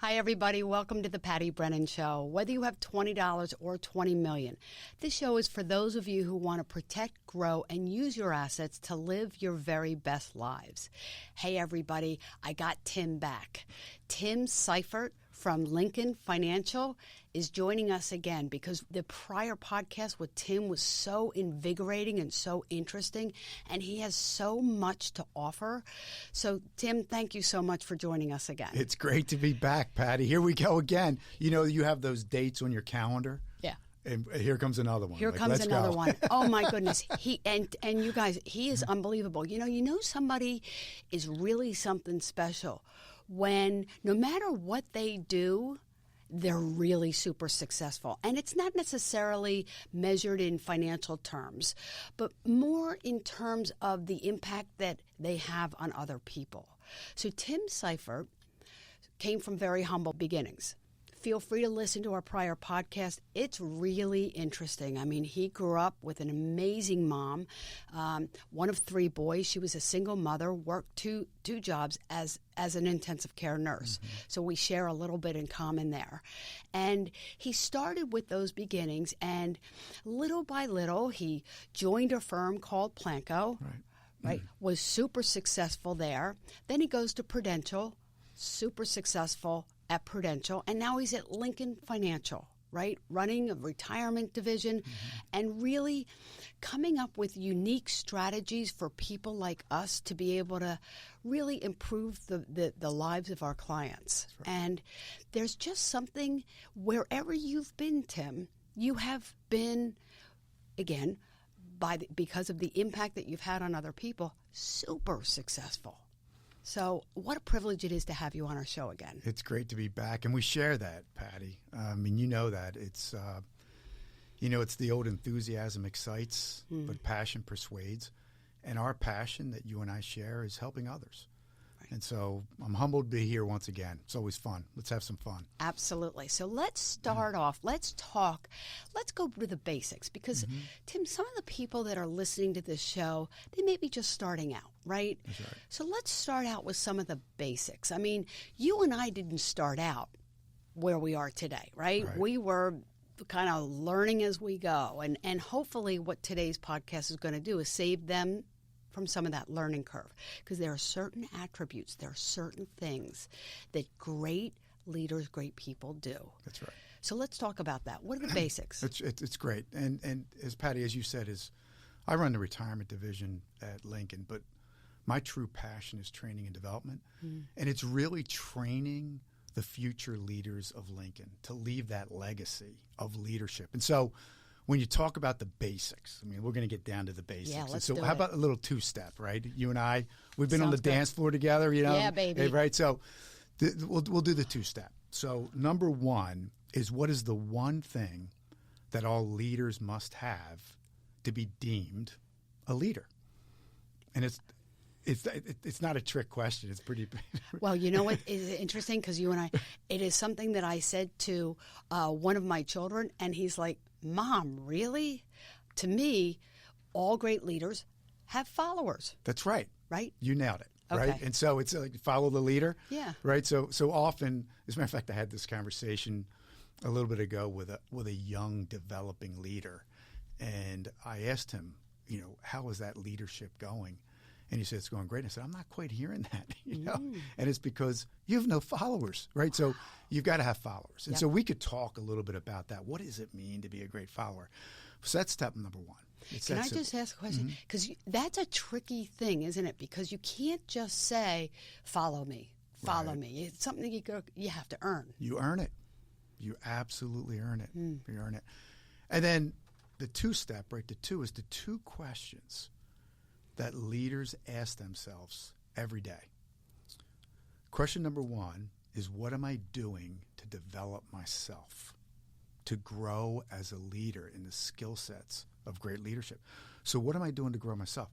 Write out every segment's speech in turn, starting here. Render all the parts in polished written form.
Hi, everybody. Welcome to the Patti Brennan Show. Whether you have $20 or $20 million, this show is for those of you who want to protect, grow, and use your assets to live your very best lives. Hey, everybody. I got Tim back. Tim Seifert from Lincoln Financial is joining us again because the prior podcast with Tim was so invigorating and so interesting, and he has so much to offer. So, Tim, thank you so much for joining us again. It's great to be back, Patti. Here we go again. You know, you have those dates on your calendar. Yeah. And here comes another one. Here comes another one. Oh my goodness. And you guys, he is unbelievable. You know somebody is really something special when no matter what they do, they're really super successful. And it's not necessarily measured in financial terms, but more in terms of the impact that they have on other people. So Tim Seifert came from very humble beginnings. Feel free to listen to our prior podcast. It's really interesting. I mean, he grew up with an amazing mom, one of three boys. She was a single mother, worked two jobs as an intensive care nurse. Mm-hmm. So we share a little bit in common there. And he started with those beginnings, and little by little, he joined a firm called Planco, right? Was super successful there. Then he goes to Prudential, super successful at Prudential, and now he's at Lincoln Financial, right? Running a retirement division and really coming up with unique strategies for people like us to be able to really improve the lives of our clients. Right. And there's just something, wherever you've been, Tim, you have been, again, because of the impact that you've had on other people, super successful. So what a privilege it is to have you on our show again. It's great to be back. And we share that, Patti. I mean, you know that. It's, it's the old enthusiasm excites, but passion persuades. And our passion that you and I share is helping others. Right. And so I'm humbled to be here once again. It's always fun. Let's have some fun. Absolutely. So let's start off. Let's go to the basics because, Tim, some of the people that are listening to this show, they may be just starting out, right? That's right. So let's start out with some of the basics. I mean, you and I didn't start out where we are today, right? We were kind of learning as we go. And hopefully what today's podcast is going to do is save them from some of that learning curve, because there are certain attributes, there are certain things that great leaders, great people do. That's right. So let's talk about that. What are the basics? It's great. And as Patti, as you said, I run the retirement division at Lincoln, but my true passion is training and development. And it's really training the future leaders of Lincoln to leave that legacy of leadership. And so when you talk about the basics, I mean, we're going to get down to the basics. Yeah, let's do it. How about a little two-step, right? You and I, we've been Sounds on the good. dance floor together, you know? Yeah, baby. Right? So we'll do the two-step. So number one is, what is the one thing that all leaders must have to be deemed a leader? And it's not a trick question. It's pretty. Well, you know what is interesting, because you and I, it is something that I said to one of my children, and he's like, "Mom, really?" To me, all great leaders have followers. That's right. Right? You nailed it. Okay. Right? And so it's like follow the leader. Yeah. Right? So often, as a matter of fact, I had this conversation a little bit ago with a young developing leader, and I asked him, how is that leadership going? And he said, it's going great. I said, I'm not quite hearing that, And it's because you have no followers, right? So you've got to have followers. And so we could talk a little bit about that. What does it mean to be a great follower? So that's step number one. Can I just ask a question? Because that's a tricky thing, isn't it? Because you can't just say, follow me, follow me. It's something you have to earn. You earn it. You absolutely earn it. You earn it. And then the two-step, right, the two is the two questions that leaders ask themselves every day. Question number one is, what am I doing to develop myself, to grow as a leader in the skill sets of great leadership? So what am I doing to grow myself?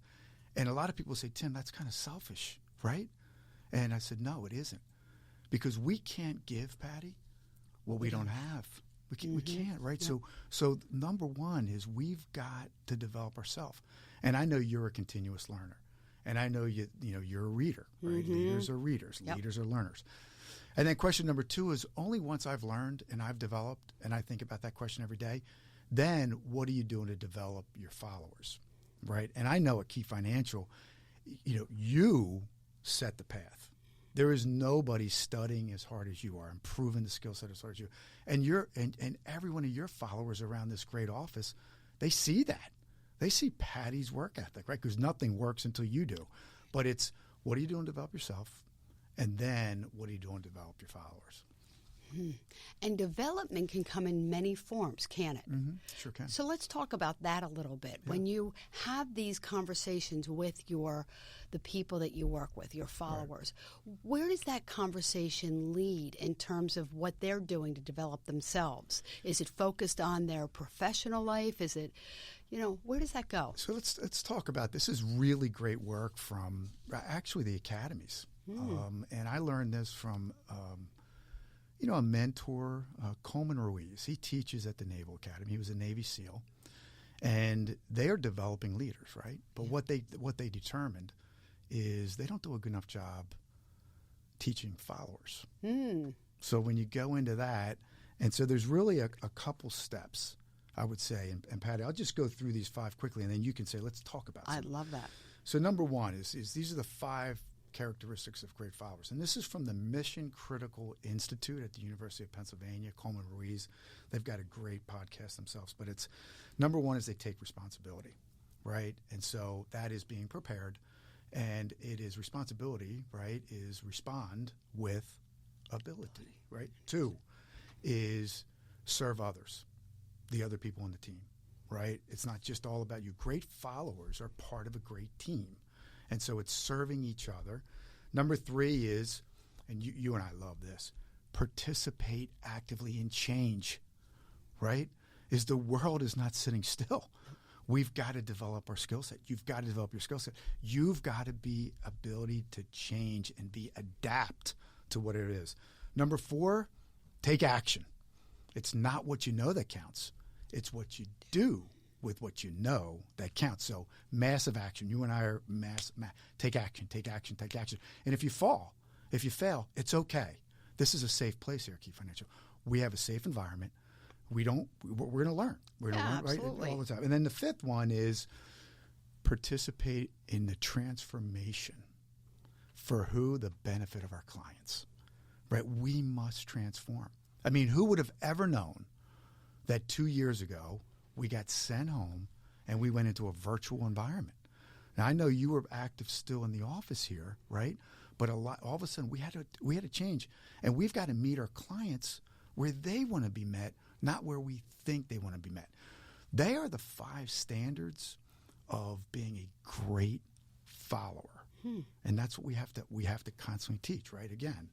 And a lot of people say, Tim, that's kind of selfish, right? And I said, no, it isn't. Because we can't give, Patti, what we don't have. We can't, right? Yeah. So number one is, we've got to develop ourselves. And I know you're a continuous learner, and I know you're a reader, right? Leaders are readers, leaders are learners. And then question number 2 is only once I've learned and I've developed, and I think about that question every day, then what are you doing to develop your followers, right? And I know at Key Financial, you set the path. There is nobody studying as hard as you are, improving the skill set as hard as you are. And every one of your followers around this great office, they see that. They see Patti's work ethic, right? Because nothing works until you do. But it's, what are you doing to develop yourself? And then what are you doing to develop your followers? And development can come in many forms, can it? Sure can. So let's talk about that a little bit. Yeah. When you have these conversations with the people that you work with, your followers, where does that conversation lead in terms of what they're doing to develop themselves? Is it focused on their professional life? Is it, where does that go? So let's talk about this. Is really great work from actually the academies. And I learned this from a mentor, Coleman Ruiz. He teaches at the Naval Academy. He was a Navy SEAL. And they are developing leaders, right? But what they determined is they don't do a good enough job teaching followers. So when you go into that, and so there's really a couple steps, I would say. And Patti, I'll just go through these 5 quickly, and then you can say, let's talk about some. I love that. So number 1 is these are the 5 characteristics of great followers. And this is from the Mission Critical Institute at the University of Pennsylvania, Coleman Ruiz. They've got a great podcast themselves. But it's number 1 is they take responsibility, right? And so that is being prepared. And it is responsibility, right, is respond with ability, right? 2 is serve others, the other people on the team, right? It's not just all about you. Great followers are part of a great team. And so it's serving each other. Number 3 is, and you and I love this, participate actively in change, right? Is the world is not sitting still. We've got to develop our skill set. You've got to develop your skill set. You've got to be ability to change and adapt to what it is. Number 4, take action. It's not what you know that counts. It's what you do with what you know that counts. So massive action. You and I are take action, take action, take action. And if you fail, it's okay. This is a safe place here at Key Financial. We have a safe environment. We're going to learn. We're going to learn absolutely. Right, all the time. And then the 5th one is participate in the transformation for the benefit of our clients, right? We must transform. I mean, who would have ever known that 2 years ago we got sent home and we went into a virtual environment? Now, I know you were active still in the office here, right? But all of a sudden we had to change, and we've got to meet our clients where they want to be met, not where we think they want to be met. They are the 5 standards of being a great follower, and that's what we have to constantly teach. Right? Again,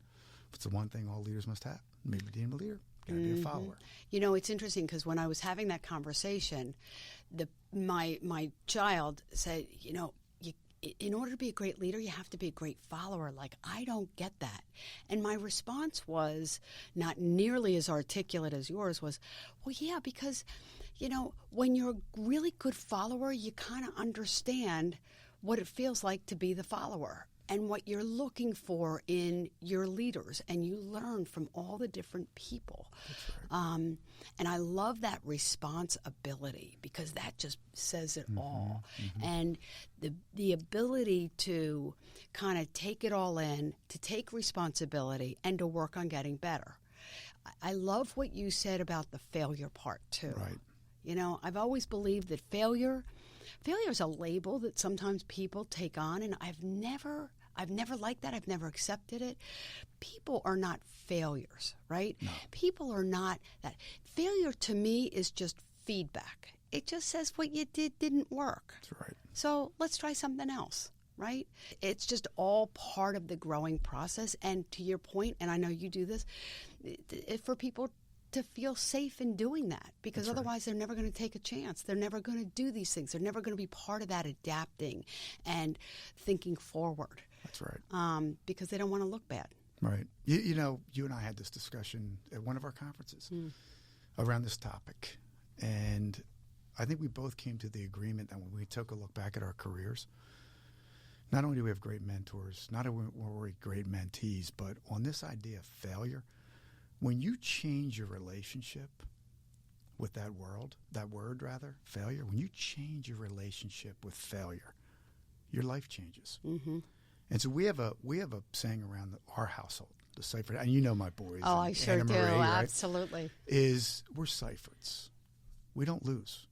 it's the one thing all leaders must have. Maybe being a leader. Got to be a follower. It's interesting because when I was having that conversation, my child said, in order to be a great leader, you have to be a great follower. Like, I don't get that. And my response was not nearly as articulate as yours was, well, yeah, because, when you're a really good follower, you kind of understand what it feels like to be the follower and what you're looking for in your leaders, and you learn from all the different people. That's right. And I love that responsibility, because that just says it all. And the ability to kind of take it all in, to take responsibility, and to work on getting better. I love what you said about the failure part too. Right. I've always believed that failure is a label that sometimes people take on, and I've never liked that. I've never accepted it. People are not failures, right? No. People are not that. Failure to me is just feedback. It just says what you did didn't work. That's right. So let's try something else, right? It's just all part of the growing process. And to your point, and I know you do this, for people to feel safe in doing that, because That's otherwise they're never going to take a chance. They're never going to do these things. They're never going to be part of that adapting and thinking forward. That's right. Because they don't want to look bad. Right. You and I had this discussion at one of our conferences around this topic. And I think we both came to the agreement that when we took a look back at our careers, not only do we have great mentors, not only are we great mentees, but on this idea of failure, when you change your relationship with that word, failure, when you change your relationship with failure, your life changes. Mm-hmm. And so we have a saying around our household, the Seifert, and you know my boys. Oh, and I sure Anna do. Marie, right? Absolutely. Is we're Seiferts. We don't lose.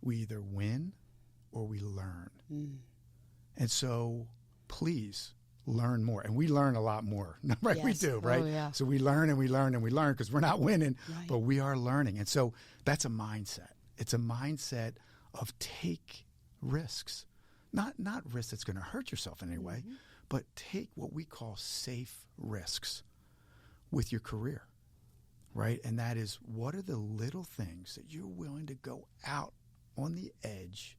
We either win or we learn. And so please learn more. And we learn a lot more, right? Yes. We do, right? Oh, yeah. So we learn and we learn and we learn because we're not winning, Right. but we are learning. And so that's a mindset. It's a mindset of take risks. Not risks that's going to hurt yourself in any way, but take what we call safe risks with your career, right? And that is, what are the little things that you're willing to go out on the edge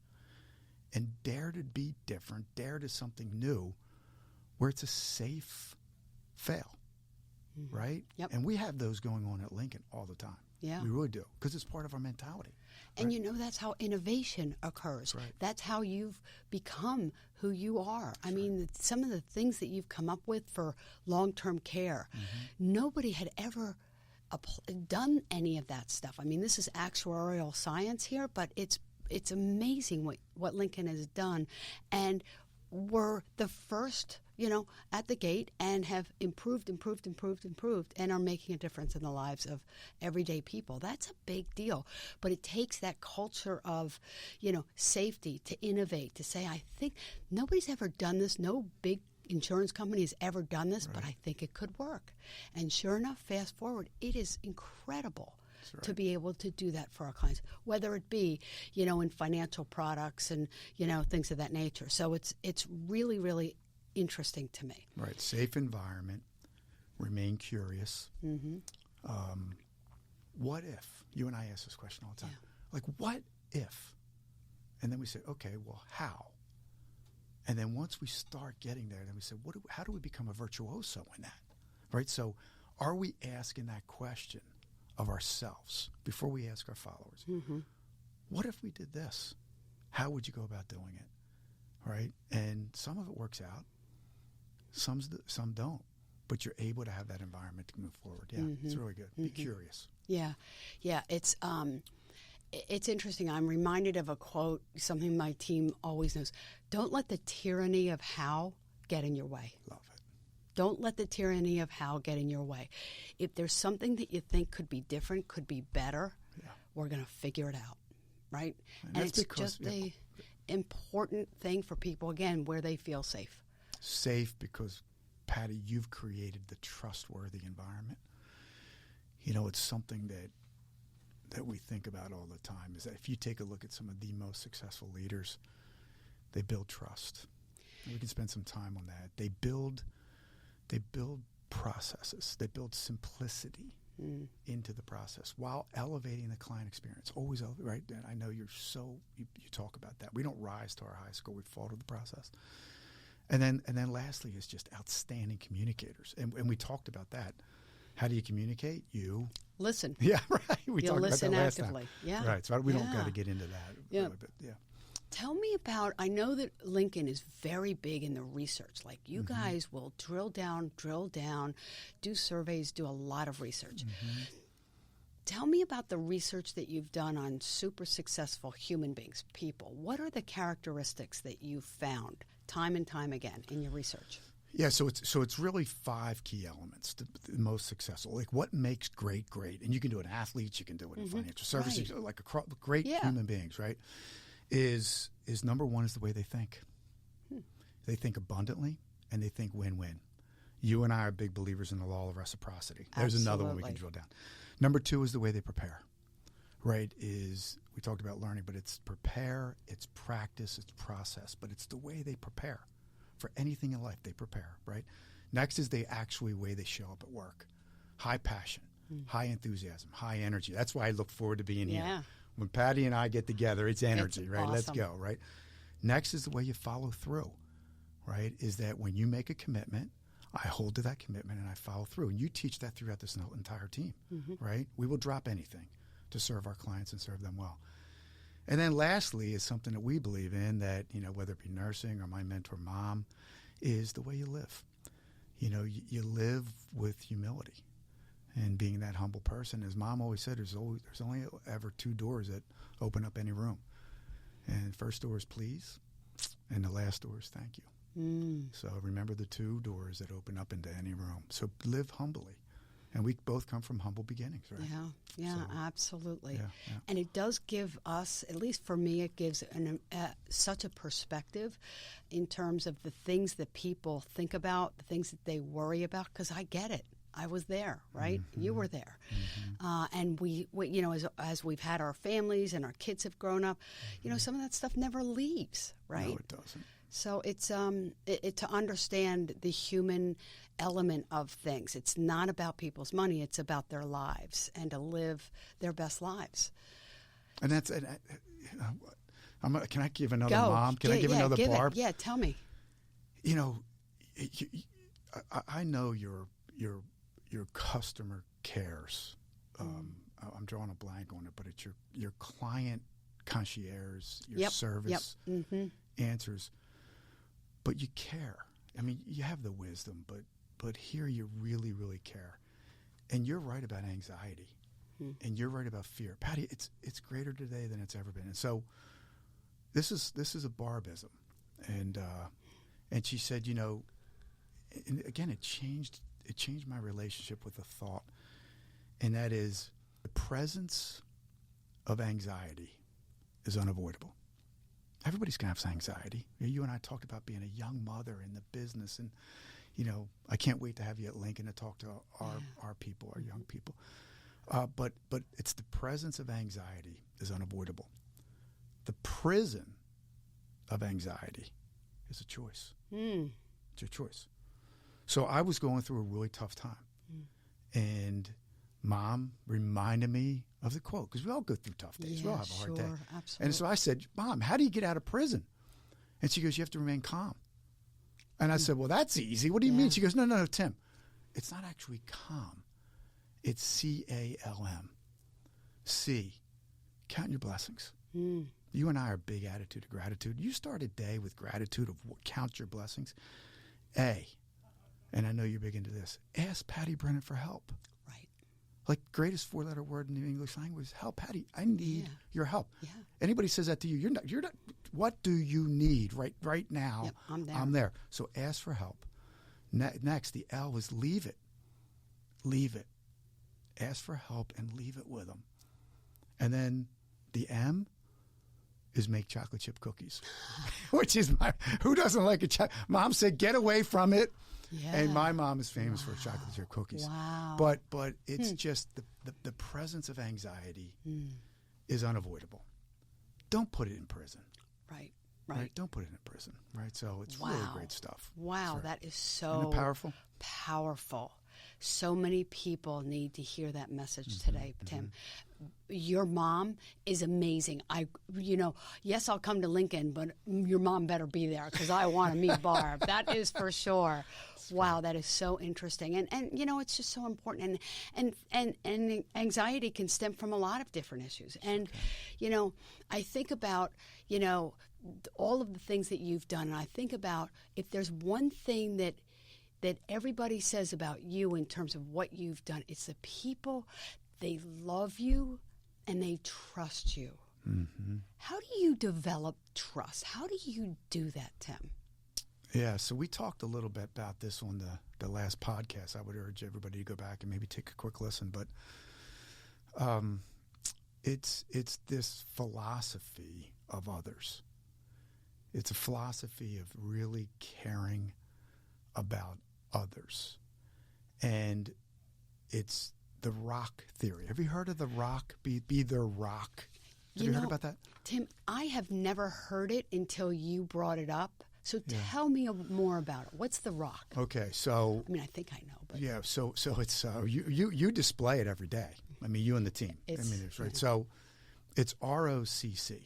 and dare to be different, dare to something new, where it's a safe fail, right? Yep. And we have those going on at Lincoln all the time. Yeah. We really do, because it's part of our mentality. And right? you know, that's how innovation occurs. That's right. That's how you've become who you are. I mean, some of the things that you've come up with for long-term care, nobody had ever done any of that stuff. I mean, this is actuarial science here, but it's amazing what Lincoln has done. And we're the first, at the gate, and have improved, and are making a difference in the lives of everyday people. That's a big deal. But it takes that culture of, safety to innovate, to say, I think nobody's ever done this. No big insurance company has ever done this, but I think it could work. And sure enough, fast forward, it is incredible. Right. To be able to do that for our clients, whether it be, in financial products and, things of that nature. So it's really, really interesting to me. Right. Safe environment, remain curious. What if? You and I ask this question all the time. Yeah. Like, what if? And then we say, okay, well, how? And then once we start getting there, then we say, how do we become a virtuoso in that? Right? So are we asking that question of ourselves before we ask our followers? What if we did this? How would you go about doing it? Right? And some of it works out. Some don't. But you're able to have that environment to move forward. Yeah, it's really good. Be curious. Yeah. It's interesting. I'm reminded of a quote, something my team always knows. Don't let the tyranny of how get in your way. Love it. Don't let the tyranny of how get in your way. If there's something that you think could be different, could be better, we're going to figure it out, right? And it's just the important thing for people, again, where they feel safe. Safe because, Patti, you've created the trustworthy environment. It's something that we think about all the time, is that if you take a look at some of the most successful leaders, they build trust. And we can spend some time on that. They build processes. They build simplicity into the process while elevating the client experience. Always elevate, right? And I know you talk about that. We don't rise to our high score. We fall to the process. And then lastly is just outstanding communicators. And we talked about that. How do you communicate? You listen. Yeah, right. We talked about that last actively. time. Yeah. Right. So we don't got to get into that. Yeah. Really, but yeah. Tell me about, I know that Lincoln is very big in the research. Like, you guys will drill down, do surveys, do a lot of research. Tell me about the research that you've done on super successful human beings, people. What are the characteristics that you've found time and time again in your research? Yeah, so it's really 5 key elements, the most successful. Like, what makes great? And you can do it in athletes, you can do it in financial services, like great human beings, right? Is number one is the way they think. They think abundantly, and they think win-win. You and I are big believers in the law of reciprocity. There's another one we can drill down. Number 2 is the way they prepare, right? We talked about learning, but it's prepare, it's practice, it's process, but it's the way they prepare. For anything in life, they prepare, right? Next is the actual way they show up at work. High passion, high enthusiasm, high energy. That's why I look forward to being here. When Patti and I get together, it's energy, right? Awesome. Let's go, right? Next is the way you follow through, right? Is that when you make a commitment, I hold to that commitment and I follow through. And you teach that throughout this entire team, right? We will drop anything to serve our clients and serve them well. And then lastly is something that we believe in that, whether it be nursing or my mentor mom, is the way you live. You live with humility and being that humble person. As Mom always said, there's only ever 2 doors that open up any room. And the first door is please, and the last door is thank you. So remember the 2 doors that open up into any room. So live humbly. And we both come from humble beginnings, right? Yeah, absolutely. Yeah. And it does give us, at least for me, it gives such a perspective in terms of the things that people think about, the things that they worry about, because I get it. I was there, right? Mm-hmm. You were there. Mm-hmm. And we as we've had our families and our kids have grown up, some of that stuff never leaves, right? No, it doesn't. So it's to understand the human element of things. It's not about people's money. It's about their lives and to live their best lives. And that's. Can I give another mom? Can I give another Barb? Yeah, tell me. I know your customer cares. I'm drawing a blank on it, but it's your client concierge, your service answers. But you care. I mean, you have the wisdom, but here you really, really care. And you're right about anxiety, and you're right about fear. Patti, it's greater today than it's ever been. And so this is a Barbism. And she said, and again, it changed my relationship with the thought, and that is the presence of anxiety is unavoidable. Everybody's going to have anxiety. You and I talked about being a young mother in the business, and I can't wait to have you at Lincoln to talk to our people, our young people. But it's the presence of anxiety is unavoidable. The prison of anxiety is a choice. It's your choice. So I was going through a really tough time, and Mom reminded me of the quote, because we all go through tough days. We all have a hard day. Absolutely. And so I said, Mom, how do you get out of prison? And she goes, you have to remain calm. And I said, well, that's easy. What do you mean? She goes, no, Tim. It's not actually calm. It's C-A-L-M. C, count your blessings. You and I are big attitude of gratitude. You start a day with gratitude of count your blessings. A, and I know you're big into this, ask Patti Brennan for help. Right. Like greatest 4-letter word in the English language, help, Patti. I need your help. Yeah. Anybody says that to you, you're not. What do you need right now? Yep, I'm there. So ask for help. Next, the L is leave it. Leave it. Ask for help and leave it with them. And then the M is make chocolate chip cookies, which is who doesn't like a chocolate? Mom said, get away from it. Yeah. And my mom is famous for chocolate chip cookies. Wow. But it's just the presence of anxiety is unavoidable. Don't put it in prison. Right. Don't put it in prison. Right. So it's really great stuff. Wow. Right. That is so Isn't it powerful. Powerful. So many people need to hear that message today, Tim. Your mom is amazing. Yes, I'll come to Lincoln, but your mom better be there because I want to meet Barb. That is for sure. Wow, that is so interesting. And it's just so important. And anxiety can stem from a lot of different issues. And, I think about, all of the things that you've done. And I think about if there's one thing that everybody says about you in terms of what you've done, it's the people, they love you and they trust you. Mm-hmm. How do you develop trust? How do you do that, Tim? Yeah, so we talked a little bit about this on the last podcast. I would urge everybody to go back and maybe take a quick listen. But it's this philosophy of others. It's a philosophy of really caring about others. And it's the rock theory. Have you heard of the rock? Be their rock. Have you heard about that? Tim, I have never heard it until you brought it up. So tell me more about it. What's the rock? Okay, so I think I know, but so it's you display it every day. I mean, you and the team. It's right. So it's ROCC,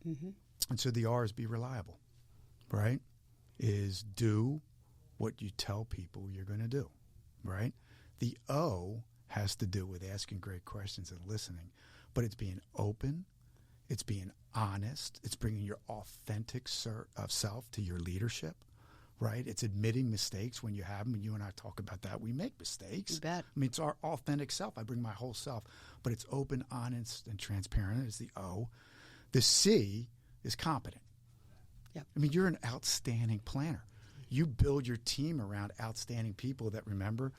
and so the R is be reliable, right? Is do what you tell people you're going to do, right? The O has to do with asking great questions and listening, but it's being open It's being honest. It's bringing your authentic self to your leadership, right? It's admitting mistakes when you have them. And you and I talk about that. We make mistakes. You bet. I mean, it's our authentic self. I bring my whole self. But it's open, honest, and transparent is the O. The C is competent. Yep. I mean, you're an outstanding planner. You build your team around outstanding people that, remember,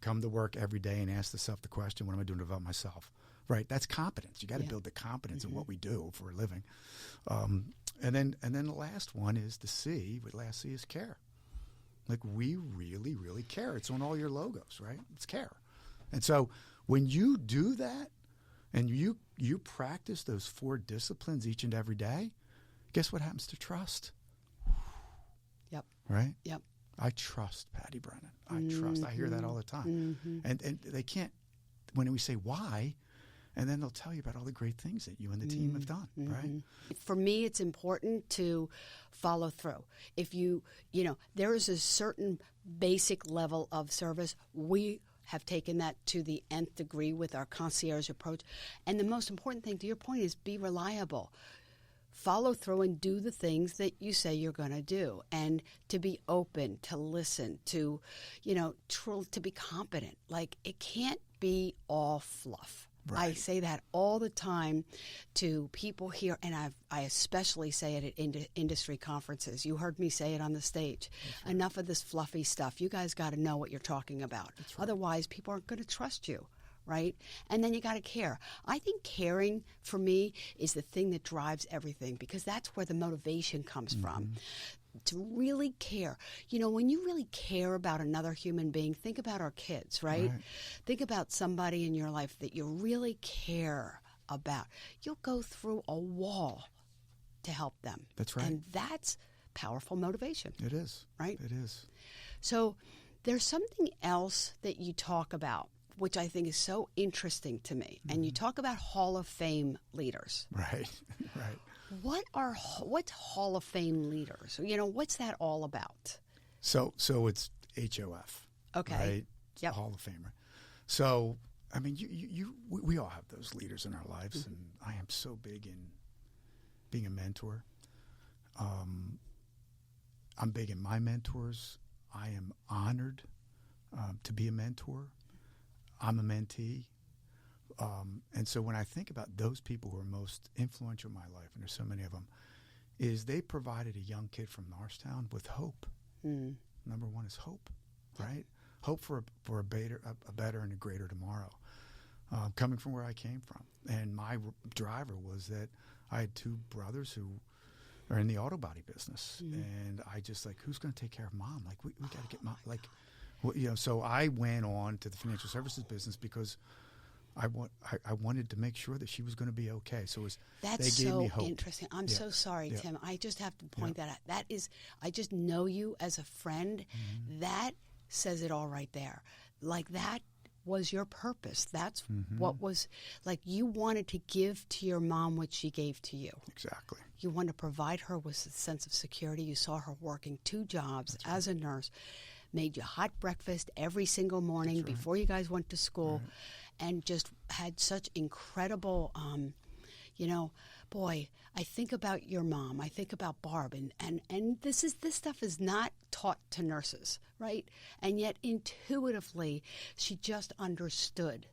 come to work every day and ask themselves the question, what am I doing to develop myself? Right? That's competence. You got to build the competence in what we do for a living. And then the last one is the C. The last C is care. Like, we really, really care. It's on all your logos, right? It's care. And so when you do that and you practice those 4 disciplines each and every day, guess what happens to trust? Yep. Right? Yep. I trust Patti Brennan. I trust. I hear that all the time. And they can't, when we say why, and then they'll tell you about all the great things that you and the team have done, right? For me, it's important to follow through. If there is a certain basic level of service. We have taken that to the nth degree with our concierge approach. And the most important thing, to your point, is be reliable. Follow through and do the things that you say you're going to do, and to be open, to listen, to be competent. Like, it can't be all fluff. Right. I say that all the time to people here, and I especially say it at industry conferences. You heard me say it on the stage. Right. Enough of this fluffy stuff. You guys got to know what you're talking about. Right. Otherwise, people aren't going to trust you. Right? And then you got to care. I think caring, for me, is the thing that drives everything, because that's where the motivation comes from. To really care. When you really care about another human being, think about our kids, right? Think about somebody in your life that you really care about. You'll go through a wall to help them. That's right. And that's powerful motivation. It is. Right? It is. So there's something else that you talk about, which I think is so interesting to me. And you talk about Hall of Fame leaders. Right, right. What's Hall of Fame leaders? What's that all about? So it's HOF. Okay. Right? Yep. Hall of Famer. So, I mean, we all have those leaders in our lives, and I am so big in being a mentor. I'm big in my mentors. I am honored to be a mentor. I'm a mentee. And so when I think about those people who are most influential in my life, and there's so many of them, is they provided a young kid from Norristown with hope. Number one is hope, right? Hope for a better and a greater tomorrow, coming from where I came from. And my driver was that I had 2 brothers who are in the auto body business. And I just, like, who's going to take care of mom? Like, we got to get mom, like, so I went on to the financial services business because I wanted to make sure that she was going to be okay. So that's they gave so me hope. Interesting. I'm so sorry, Tim. I just have to point that out. That is, I just know you as a friend. That says it all right there. Like, that was your purpose. That's what was, like, you wanted to give to your mom what she gave to you. Exactly. You wanted to provide her with a sense of security. You saw her working 2 jobs as a nurse, made you hot breakfast every single morning before you guys went to school, and just had such incredible, boy, I think about your mom. I think about Barb, and this stuff is not taught to nurses, right? And yet intuitively, she just understood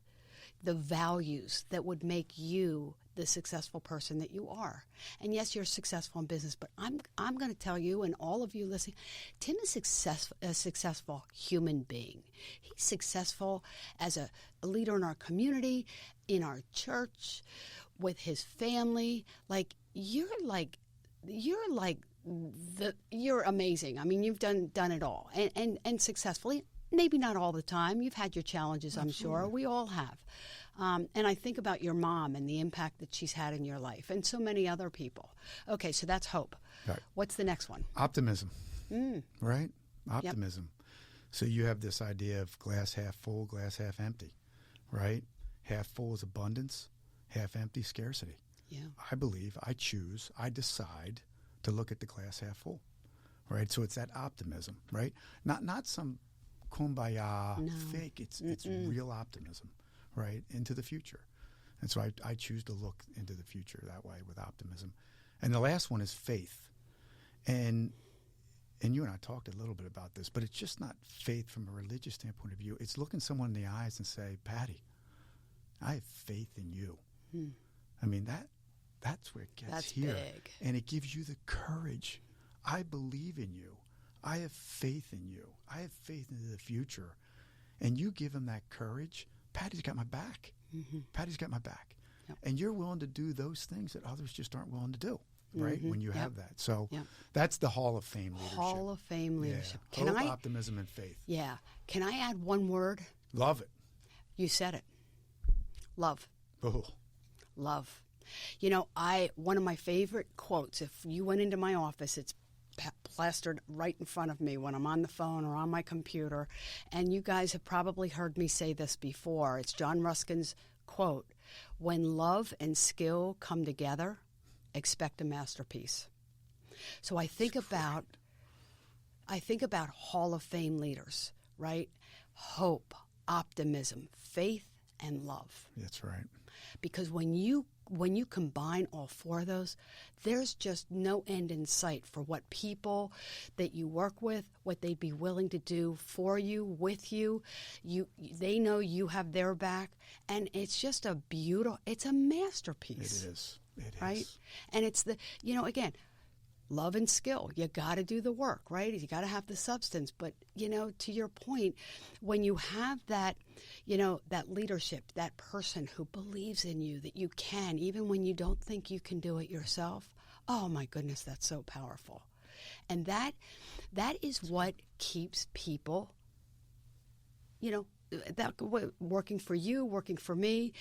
the values that would make you the successful person that you are. And yes, you're successful in business, but I'm going to tell you, and all of you listening, Tim is a successful human being. He's successful as a leader in our community, in our church, with his family. Like, you're amazing. I mean, you've done it all, and successfully. Maybe not all the time. You've had your challenges, I'm sure. We all have. And I think about your mom and the impact that she's had in your life, and so many other people. Okay, so that's hope. Right. What's the next one? Optimism. Right? Optimism. Yep. So you have this idea of glass half full, glass half empty, right? Half full is abundance, half empty, scarcity. Yeah. I decide to look at the glass half full, right? So it's that optimism, right? Not some kumbaya fake. It's real optimism, right, into the future. And so I choose to look into the future that way with optimism. And the last one is faith. And you and I talked a little bit about this, but it's just not faith from a religious standpoint of view. It's looking someone in the eyes and say, Patti, I have faith in you. I mean, that's where it gets That's here. big. And it gives you the courage. I believe in you. I have faith in you. I have faith into the future. And you give them that courage. Patti's got my back. Patti's got my back. Yep. And you're willing to do those things that others just aren't willing to do, right? When you have that. So that's the Hall of Fame leadership. Hall of Fame leadership. Yeah. Hope, optimism, and faith. Yeah. Can I add one word? Love it. You said it. Love. Oh. Love. You know, one of my favorite quotes, if you went into my office, it's plastered right in front of me when I'm on the phone or on my computer, and you guys have probably heard me say this before. It's John Ruskin's quote, "When love and skill come together, expect a masterpiece." So I think about Hall of Fame leaders, right? Hope, optimism, faith, and love. That's right. Because when you combine all four of those, there's just no end in sight for what people that you work with, what they'd be willing to do for you, with you. They know you have their back, and it's just it's a masterpiece. It is. It right? is. And it's again, love and skill. You got to do the work, right? You got to have the substance. But, to your point, when you have that, that leadership, that person who believes in you, that you can, even when you don't think you can do it yourself, oh my goodness, that's so powerful. And that is what keeps people, working for you, working for me.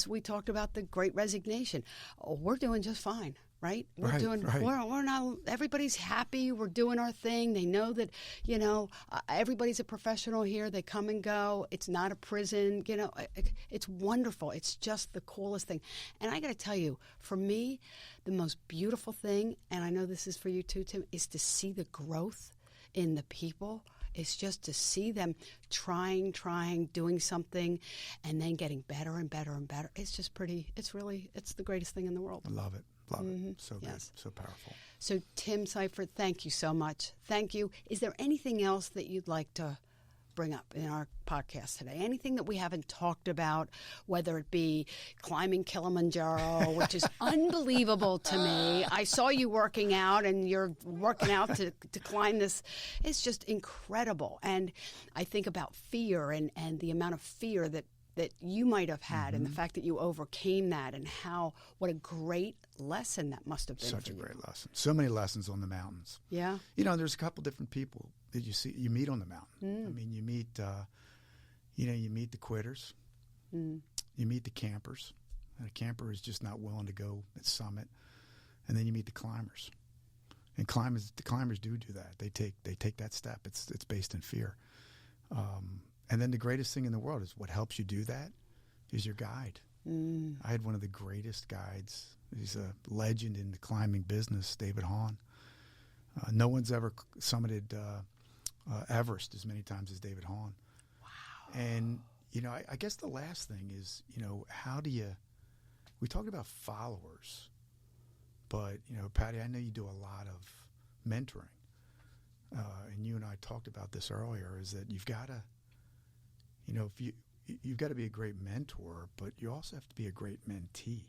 We talked about the Great Resignation. Oh, we're doing just fine. Right? We're not, everybody's happy. We're doing our thing. They know that, everybody's a professional here. They come and go. It's not a prison. It's wonderful. It's just the coolest thing. And I got to tell you, for me, the most beautiful thing, and I know this is for you too, Tim, is to see the growth in the people. It's just to see them trying, doing something, and then getting better and better and better. It's just it's the greatest thing in the world. I love it. Love it. So good. So powerful. So, Tim Seifert, thank you so much. Thank you. Is there anything else that you'd like to bring up in our podcast today? Anything that we haven't talked about, whether it be climbing Kilimanjaro, which is unbelievable to me. I saw you working out, and you're working out to climb this. It's just incredible. And I think about fear and the amount of fear that you might have had, and the fact that you overcame that, and what a great lesson that must have been. Such a great lesson. So many lessons on the mountains. Yeah. There's a couple different people that you meet on the mountain. I mean, you meet, you meet the quitters. You meet the campers. And a camper is just not willing to go at summit. And then you meet the climbers. And the climbers do that. They take that step. It's based in fear. And then the greatest thing in the world is what helps you do that is your guide. I had one of the greatest guides. He's a legend in the climbing business, David Hahn. No one's ever summited Everest as many times as David Hahn. Wow. And, I guess the last thing is, how do you – we talked about followers, but, Patti, I know you do a lot of mentoring. And you and I talked about this earlier, is that you've got to – you've got to be a great mentor, but you also have to be a great mentee.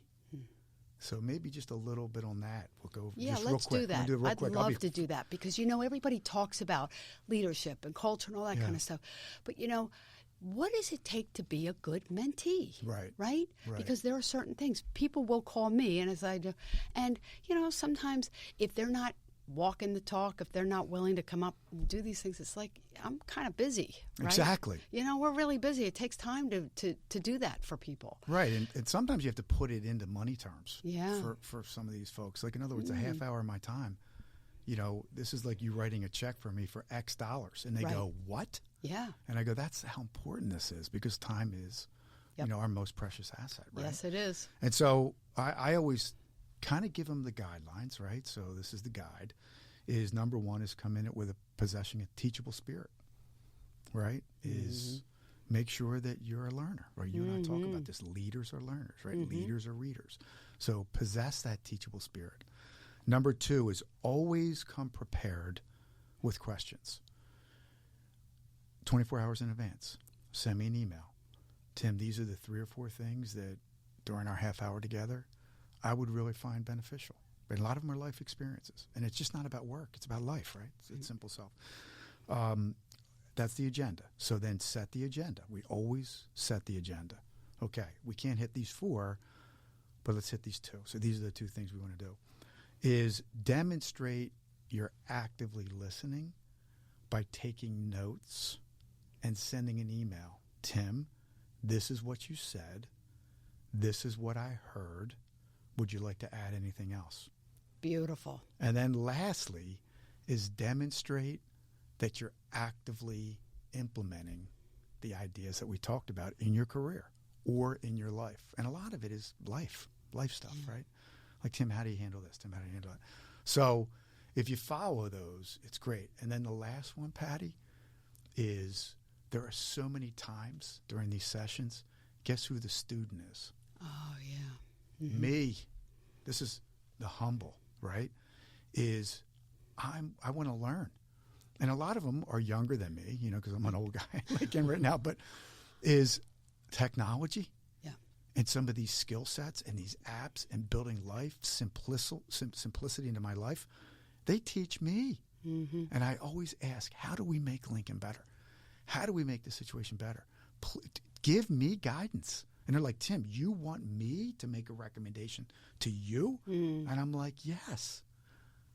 So maybe just a little bit on that. We'll go. Yeah, just let's real quick. do that. I'd love to do that because everybody talks about leadership and culture and all that kind of stuff, but what does it take to be a good mentee? Right. Because there are certain things people will call me, and as I do, and sometimes if they're not walking the talk, if they're not willing to come up and do these things, it's like, I'm kind of busy, right? Exactly. We're really busy. It takes time to do that for people. Right, and sometimes you have to put it into money terms for some of these folks. Like, in other words, a half hour of my time, this is like you writing a check for me for X dollars. And they go, what? Yeah. And I go, that's how important this is, because time is, our most precious asset, right? Yes, it is. And so I always kind of give them the guidelines, right? So this is the guide. Is number one is come in it with possessing a teachable spirit, right? Is make sure that you're a learner, right? You and I talk about this. Leaders are learners, right? Leaders are readers. So possess that teachable spirit. Number 2 is always come prepared with questions. 24 hours in advance. Send me an email. Tim, these are the 3 or 4 things that during our half hour together I would really find beneficial. But a lot of them are life experiences. And it's just not about work. It's about life, right? It's simple self. That's the agenda. So then set the agenda. We always set the agenda. Okay, we can't hit these 4, but let's hit these 2. So these are the 2 things we want to do. Is demonstrate you're actively listening by taking notes and sending an email. Tim, this is what you said. This is what I heard. Would you like to add anything else? Beautiful. And then lastly is demonstrate that you're actively implementing the ideas that we talked about in your career or in your life. And a lot of it is life stuff, right? Like, Tim, how do you handle this? Tim, how do you handle that? So if you follow those, it's great. And then the last one, Patti, is there are so many times during these sessions, guess who the student is? Oh, yeah. Me. This is the humble, right? Is I want to learn. And a lot of them are younger than me, because I'm an old guy like him right now, but is technology. Yeah. And some of these skill sets and these apps and building life, simplicity into my life, they teach me. And I always ask, how do we make Lincoln better? How do we make the situation better? Give me guidance. And they're like, Tim, you want me to make a recommendation to you? And I'm like, yes,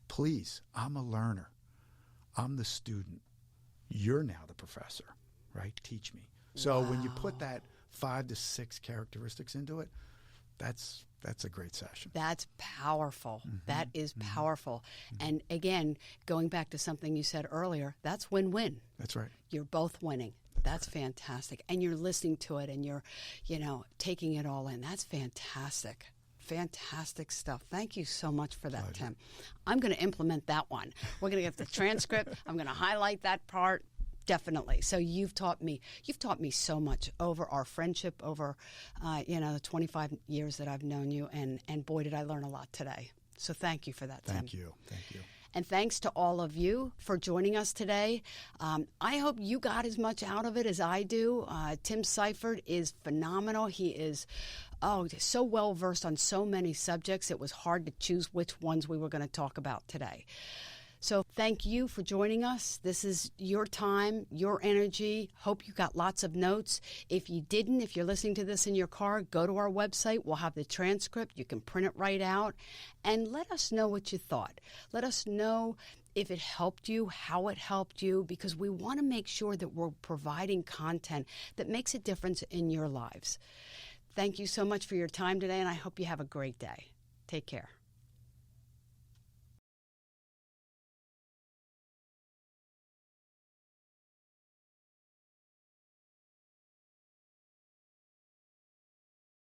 please. I'm a learner. I'm the student. You're now the professor, right? Teach me. So when you put that 5 to 6 characteristics into it, that's a great session. That's powerful. That is powerful. And again, going back to something you said earlier, that's win-win. That's right. You're both winning. That's fantastic. And you're listening to it and you're, taking it all in. That's fantastic. Fantastic stuff. Thank you so much for that, Pleasure. Tim. I'm going to implement that one. We're going to get the transcript. I'm going to highlight that part. Definitely. So you've taught me so much over our friendship, over, the 25 years that I've known you. And boy, did I learn a lot today. So thank you for that, Tim. Thank you. And thanks to all of you for joining us today. I hope you got as much out of it as I do. Tim Seifert is phenomenal. He is so well-versed on so many subjects. It was hard to choose which ones we were going to talk about today. So thank you for joining us. This is your time, your energy. Hope you got lots of notes. If you didn't, if you're listening to this in your car, go to our website. We'll have the transcript. You can print it right out. And let us know what you thought. Let us know if it helped you, how it helped you, because we want to make sure that we're providing content that makes a difference in your lives. Thank you so much for your time today, and I hope you have a great day. Take care.